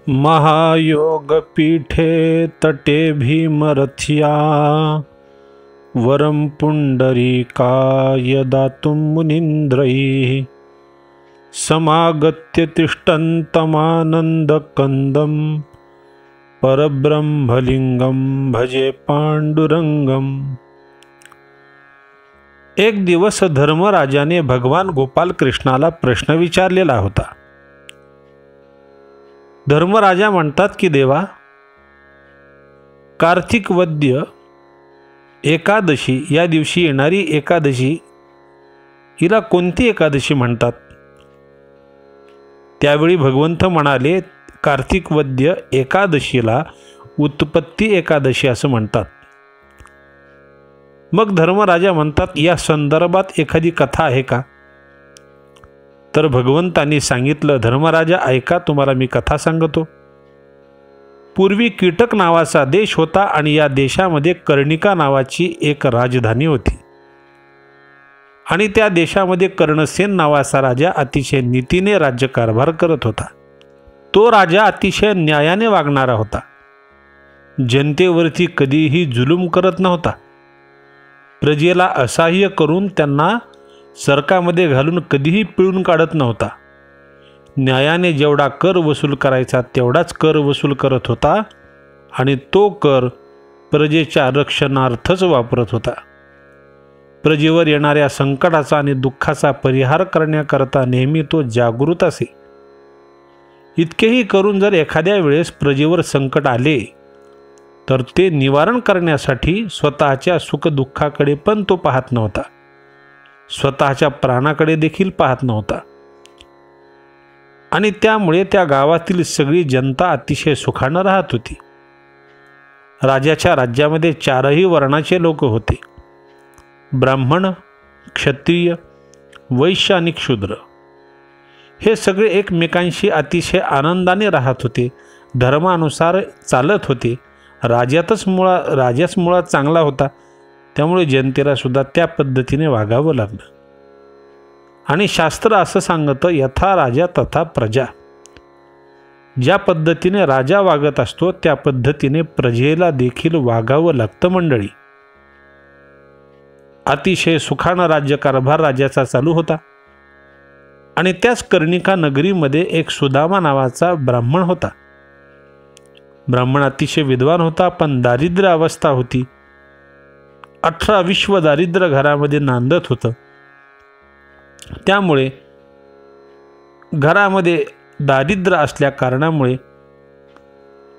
महायोगपीठे तटे भीमरथ्या वरं पुंडरीकाय दातुं मुनीन्द्रैः समागत्य तिष्ठन्तमानन्दकन्दं परब्रह्मलिंगं भजे पांडुरंगम। एक दिवस धर्मराजाने भगवान गोपाल कृष्णाला प्रश्न विचारलेला होता। धर्मराजा म्हणतात की देवा, कार्तिक वद्य एकादशी या दिवशी येणारी एकादशी हिला कोणती एकादशी म्हणतात? त्यावेळी भगवंत म्हणाले, कार्तिक वद्य एकादशीला उत्पत्ती एकादशी असं म्हणतात। मग धर्मराजा म्हणतात, या संदर्भात एखादी कथा आहे का? तर भगवंतांनी सांगितलं, धर्मराजा ऐका, तुम्हाला मी कथा सांगतो। पूर्वी कीटक नावाचा देश होता आणि या देशामध्ये कर्णिका नावाची एक राजधानी होती आणि त्या देशामध्ये कर्णसेन नावाचा राजा अतिशय नीतीने राज्यकारभार करत होता। तो राजा अतिशय न्यायाने वागणारा होता, जनतेवरती कधीही जुलूम करत नव्हता, प्रजेला असहाय्य करून त्यांना सरकामध्ये घालून कधीही पिळून काढत नव्हता, न्यायाने जेवढा कर वसूल करायचा तेवढाच कर वसूल करत होता आणि तो कर प्रजेच्या रक्षणार्थच वापरत होता। प्रजेवर येणाऱ्या संकटाचा आणि दुःखाचा परिहार करण्याकरता नेहमी तो जागृत असे। इतकेही करून जर एखाद्या वेळेस प्रजेवर संकट आले तर ते निवारण करण्यासाठी स्वतःच्या सुखदुःखाकडे पण तो पाहत नव्हता, स्वतःच्या प्राणाकडे देखील पाहत नव्हता आणि त्यामुळे त्या गावातील सगळी जनता अतिशय सुखाने राहत होती। राजाच्या राज्यामध्ये चारही वर्णाचे लोक होते, ब्राह्मण, क्षत्रिय, वैश्य आणि शूद्र। हे सगळे एकमेकांशी अतिशय आनंदाने राहत होते, धर्मानुसार चालत होते। राजाच मुळात चांगला होता, त्यामुळे जनतेला सुद्धा त्या पद्धतीने वागावं लागलं आणि शास्त्र असं सांगतं, यथा राजा तथा प्रजा। ज्या पद्धतीने राजा वागत असतो त्या पद्धतीने प्रजेला देखील वागावं लागतं मंडळी। अतिशय सुखानं राज्यकारभार राजाचा चालू होता आणि त्याच कर्णिका नगरीमध्ये एक सुदामा नावाचा ब्राह्मण होता। ब्राह्मण अतिशय विद्वान होता, पण दारिद्र्य अवस्था होती। 18 विश्व दारिद्र्य घरामध्ये नांदत होतं, त्यामुळे घरामध्ये दारिद्र्य असल्या कारणामुळे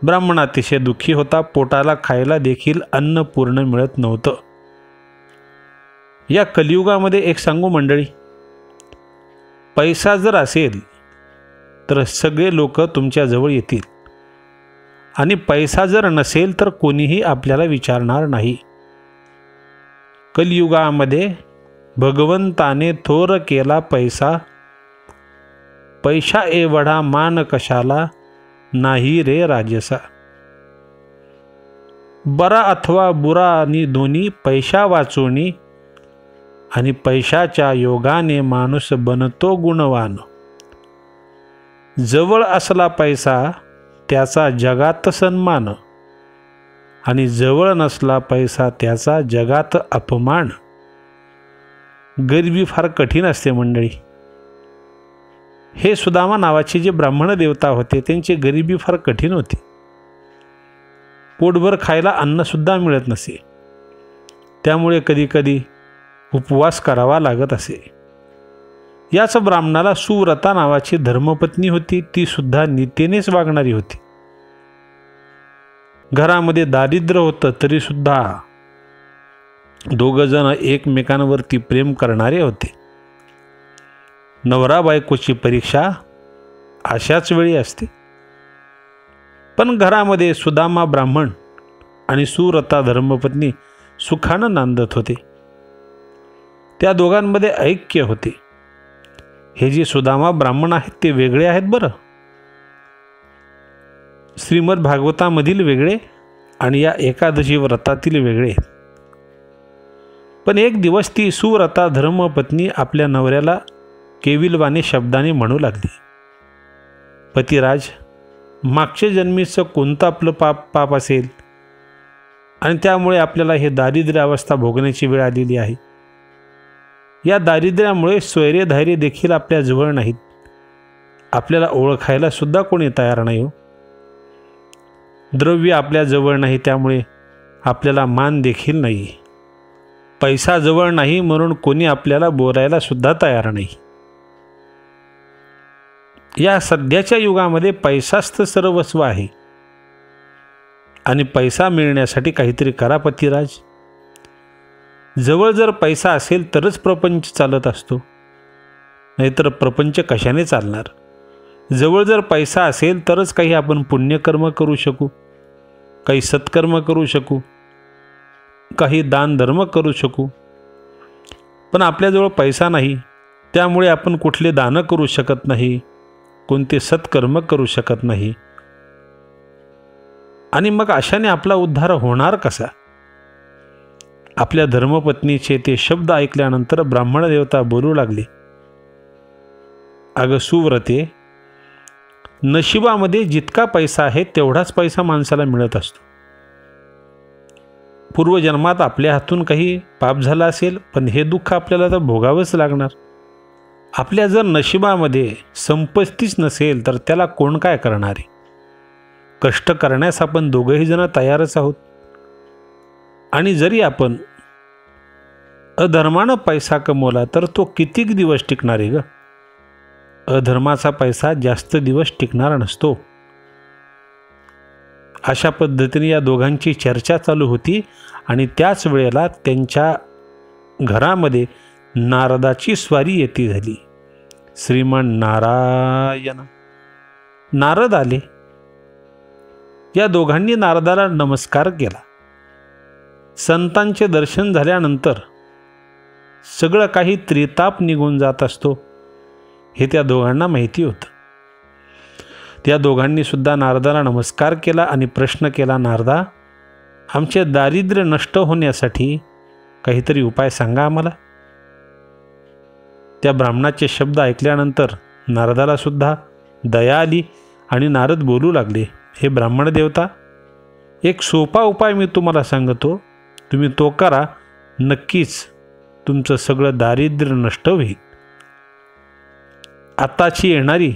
ब्राह्मण अतिशय दुःखी होता, पोटाला खायला देखील अन्न पूर्ण मिळत नव्हतं। या कलियुगामध्ये एक सांगू मंडळी, पैसा जर असेल तर सगळे लोक तुमच्या जवळ येतील आणि पैसा जर नसेल तर कोणीही आपल्याला विचारणार नाही। कलियुगामध्ये भगवंताने थोर केला पैसा, पैसा एवढा मान कशाला, नाही रे राजसा। बरा अथवा बुरा आणि दोन्ही पैसा वाचोनी आणि पैशाच्या योगाने माणूस बनतो गुणवान। जवळ असला पैसा त्याचा जगात सन्मान आणि जवळ नसला पैसा त्याचा जगात अपमान। गरिबी फार कठीण असते मंडळी। हे सुदामा नावाचे जे ब्राह्मण देवता होते त्यांची गरिबी फार कठीण होती, पोटभर खायला अन्न सुद्धा मिळत नसे, त्यामुळे कधी कधी उपवास करावा लागत असे। याच ब्राह्मणाला सुव्रता नावाची धर्मपत्नी होती, ती सुद्धा नीतीनेच वागणारी होती। घरामध्ये दारिद्र्य होतं तरी सुद्धा दोघ जण एकमेकांवरती प्रेम करणारे होते। नवरा बायकोची परीक्षा अशाच वेळी असते, पण घरामध्ये सुदामा ब्राह्मण आणि सुव्रता धर्मपत्नी सुखानं नांदत होते, त्या दोघांमध्ये ऐक्य होते। हे जे सुदामा ब्राह्मण आहेत ते वेगळे आहेत बरं, श्रीमद भागवतामधील वेगळे आणि या एकादशी व्रतातील वेगळे। पण एक दिवस ती सुव्रता धर्मपत्नी आपल्या नवऱ्याला केविलवाणी शब्दाने म्हणू लागली, पतिराज, मागच्या जन्मीचं कोणतं आपलं पाप असेल आणि त्यामुळे आपल्याला हे दारिद्र्य अवस्था भोगण्याची वेळ आलेली आहे. या दारिद्र्यामुळे स्वैर्यधैर्य देखील आपल्या जवळ नाहीत. आपल्याला ओळखायला सुद्धा कोणी तयार नाही हो. द्रव्य आपल्या जवळ नाही, त्यामुळे आपल्याला मान देखील नाही. पैसा जवळ नाही म्हणून कोणी आपल्याला बोलायला सुद्धा तयार नाही. या सध्याच्या युगामध्ये पैसाच तर सर्वस्व आहे आणि पैसा मिळण्यासाठी काहीतरी करा पतिराज. जवळ जर पैसा असेल तरच प्रपंच चालत असतो, नाहीतर प्रपंच कशाने चालणार. जवळ जर पैसा असेल तरच काही आपण पुण्यकर्म करू शकू, काही सत्कर्म करू शकू, काही दानधर्म करू शकू. पण आपल्याजवळ पैसा नाही, त्यामुळे आपण कुठले दान करू शकत नाही, कोणते सत्कर्म करू शकत नाही. आणि मग अशाने आपला उद्धार होणार कसा. आपल्या धर्मपत्नीचे ते शब्द ऐकल्यानंतर ब्राह्मण देवता बोलू लागले, अगं सुव्रते, नशिबामध्ये जितका पैसा आहे तेवढाच पैसा माणसाला मिळत असतो. पूर्वजन्मात आपल्या हातून काही पाप झाला असेल, पण हे दुःख आपल्याला तर भोगावंच लागणार. आपल्या जर नशिबामध्ये संपत्तीच नसेल तर त्याला कोण काय करणार आहे. कष्ट करण्यास आपण दोघंही जण तयारच आहोत. आणि जरी आपण अधर्मानं पैसा कमवला तर तो कितीक दिवस टिकणार आहे ग. अधर्माचा पैसा जास्त दिवस टिकणार नसतो. अशा पद्धतीने या दोघांची चर्चा चालू होती आणि त्याच वेळेला त्यांच्या घरामध्ये नारदाची स्वारी येती झाली. श्रीमान नारायण. नारद आले. या दोघांनी नारदाला नमस्कार केला. संतांचे दर्शन झाल्यानंतर सगळं काही त्रिताप निघून जात असतो हे त्या दोघांना माहिती होतं. त्या दोघांनी सुद्धा नारदाला नमस्कार केला आणि प्रश्न केला, नारदा, आमचे दारिद्र्य नष्ट होण्यासाठी काहीतरी उपाय सांगा आम्हाला. त्या ब्राह्मणाचे शब्द ऐकल्यानंतर नारदाला सुद्धा दया आली आणि नारद बोलू लागले, हे ब्राह्मण देवता, एक सोपा उपाय मी तुम्हाला सांगतो, तुम्ही तो करा, नक्कीच तुमचं सगळं दारिद्र्य नष्ट होईल. आताची येणारी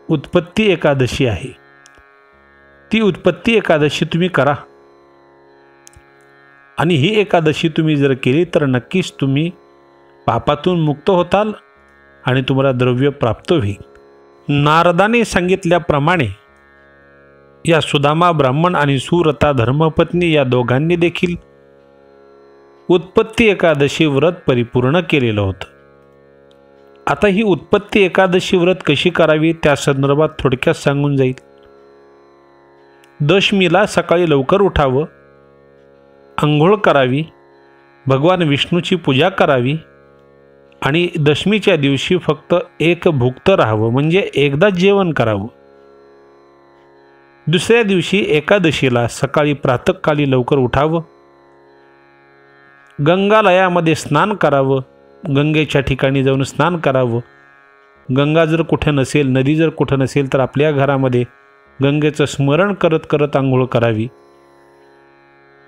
उत्पत्ती एकादशी आहे, ती उत्पत्ती एकादशी तुम्ही करा आणि ही एकादशी तुम्ही जर केली तर नक्कीच तुम्ही पापातून मुक्त होताल आणि तुम्हाला द्रव्य प्राप्त होईल. नारदाने सांगितल्याप्रमाणे या सुदामा ब्राह्मण आणि सुरता धर्मपत्नी या दोघांनी देखील उत्पत्ती एकादशी व्रत परिपूर्ण केलेलं होतं. आता ही उत्पत्ती एकादशी व्रत कशी करावी त्या संदर्भात थोडक्यात सांगून जाईल. दशमीला सकाळी लवकर उठावं, आंघोळ करावी, भगवान विष्णूची पूजा करावी आणि दशमीच्या दिवशी फक्त एक भुक्त राहावं, म्हणजे एकदाच जेवण करावं. दुसऱ्या दिवशी एकादशीला सकाळी प्रातःकाली लवकर उठावं, गंगालयामध्ये स्नान करावं, गंगेच्या ठिकाणी जाऊन स्नान करावं. गंगा जर कुठे नसेल, नदी जर कुठे नसेल तर आपल्या घरामध्ये गंगेचं स्मरण करत करत आंघोळ करावी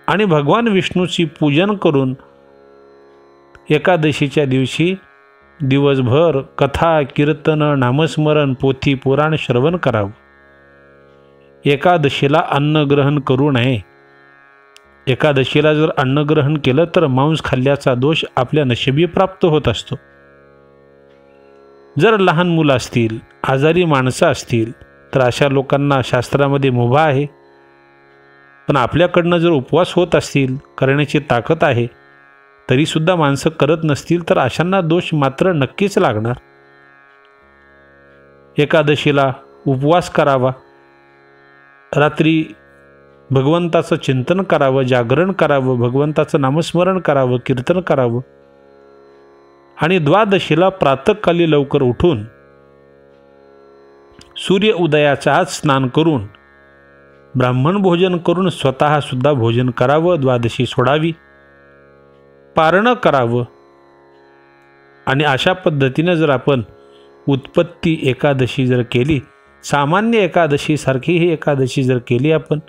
आणि भगवान विष्णूची पूजन करून एकादशीच्या दिवशी दिवसभर कथा, कीर्तन, नामस्मरण, पोथी पुराण श्रवण करावं. एकादशीला अन्न ग्रहण करू नये. एकादशीला जर अन्न ग्रहण केलं तर मांस खाल्ल्याचा दोष आपल्या नशिबी प्राप्त होत असतो. जर लहान मुलं असतील, आजारी माणसं असतील तर अशा लोकांना शास्त्रामध्ये मुभा आहे. पण आपल्याकडनं जर उपवास होत असतील, करण्याची ताकद आहे, तरीसुद्धा माणसं करत नसतील तर अशांना दोष मात्र नक्कीच लागणार. एकादशीला उपवास करावा, रात्री भगवंताचं चिंतन करावं, जागरण करावं, भगवंताचं नामस्मरण करावं, कीर्तन करावं आणि द्वादशीला प्रातःकाली लवकर उठून सूर्य उदयाच्या आत स्नान करून ब्राह्मण भोजन करून स्वतः सुद्धा भोजन करावं, द्वादशी सोडावी, पारणं करावं. आणि अशा पद्धतीने जर आपण उत्पत्ती एकादशी जर केली सामान्य एकादशीसारखी ही एकादशी जर केली आपण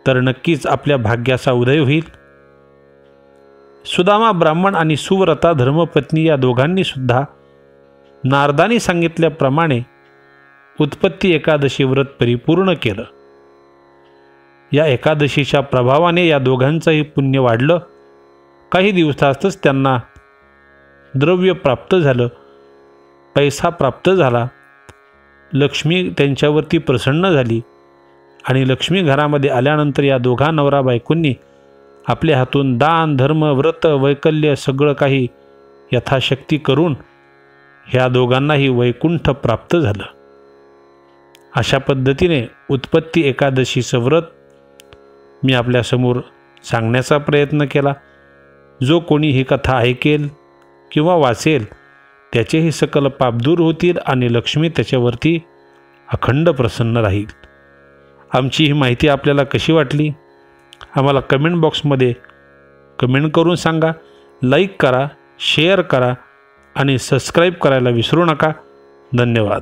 तर नक्कीच आपल्या भाग्याचा उदय होईल. सुदामा ब्राह्मण आणि सुव्रता धर्मपत्नी या दोघांनी सुद्धा नारदांनी सांगितल्याप्रमाणे उत्पत्ती एकादशी व्रत परिपूर्ण केलं. या एकादशीच्या प्रभावाने या दोघांचंही पुण्य वाढलं. काही दिवसातच त्यांना द्रव्य प्राप्त झालं, पैसा प्राप्त झाला. लक्ष्मी त्यांच्यावरती प्रसन्न झाली आणि लक्ष्मी घरामध्ये आल्यानंतर या दोघा नवरा बायकोंनी आपल्या हातून दान धर्म व्रत वैकल्य सगळं काही यथाशक्ती करून ह्या दोघांनाही वैकुंठ प्राप्त झालं. अशा पद्धतीने उत्पत्ती एकादशीचं व्रत मी आपल्यासमोर सांगण्याचा प्रयत्न केला. जो कोणी ही कथा ऐकेल किंवा वाचेल त्याचेही सकल पाप दूर होतील आणि लक्ष्मी त्याच्यावरती अखंड प्रसन्न राहील. आमची ही माहिती आपल्याला कशी वाटली आम्हाला कमेंट बॉक्समध्ये कमेंट करून सांगा. लाईक करा, शेअर करा आणि सबस्क्राईब करायला विसरू नका. धन्यवाद.